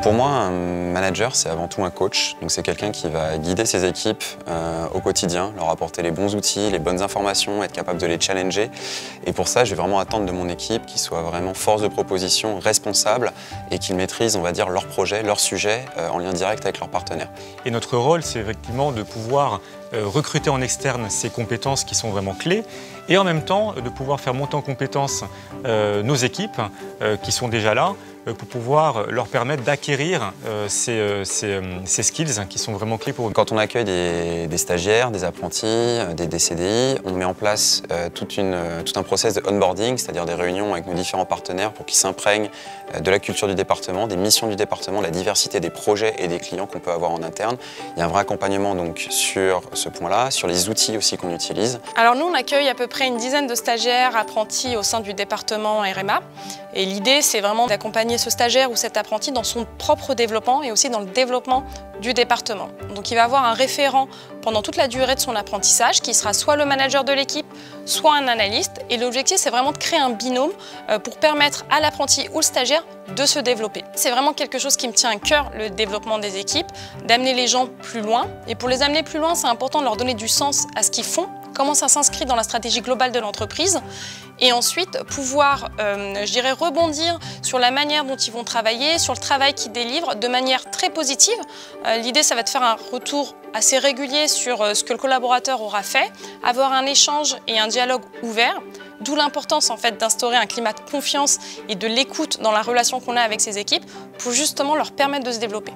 Pour moi, un manager, c'est avant tout un coach. Donc c'est quelqu'un qui va guider ses équipes au quotidien, leur apporter les bons outils, les bonnes informations, être capable de les challenger. Et pour ça, je vais vraiment attendre de mon équipe qu'ils soient vraiment force de proposition, responsables et qu'ils maîtrisent, on va dire, leur projet, leur sujet en lien direct avec leurs partenaires. Et notre rôle, c'est effectivement de pouvoir recruter en externe ces compétences qui sont vraiment clés et en même temps de pouvoir faire monter en compétences nos équipes qui sont déjà là pour pouvoir leur permettre d'acquérir ces skills qui sont vraiment clés pour eux. Quand on accueille des stagiaires, des apprentis, des CDI, on met en place tout un process de onboarding, c'est-à-dire des réunions avec nos différents partenaires pour qu'ils s'imprègnent de la culture du département, des missions du département, de la diversité des projets et des clients qu'on peut avoir en interne. Il y a un vrai accompagnement donc sur ce point-là, sur les outils aussi qu'on utilise. Alors nous, on accueille à peu près une dizaine de stagiaires apprentis au sein du département RMA. Et l'idée, c'est vraiment d'accompagner ce stagiaire ou cet apprenti dans son propre développement et aussi dans le développement du département. Donc il va avoir un référent pendant toute la durée de son apprentissage qui sera soit le manager de l'équipe, soit un analyste. Et l'objectif, c'est vraiment de créer un binôme pour permettre à l'apprenti ou le stagiaire de se développer. C'est vraiment quelque chose qui me tient à cœur, le développement des équipes, d'amener les gens plus loin. Et pour les amener plus loin, c'est important de leur donner du sens à ce qu'ils font, comment ça s'inscrit dans la stratégie globale de l'entreprise. Et ensuite, pouvoir, je dirais, rebondir sur la manière dont ils vont travailler, sur le travail qu'ils délivrent de manière très positive. L'idée, ça va être de faire un retour assez régulier sur ce que le collaborateur aura fait, avoir un échange et un dialogue ouvert. D'où l'importance en fait d'instaurer un climat de confiance et de l'écoute dans la relation qu'on a avec ces équipes pour justement leur permettre de se développer.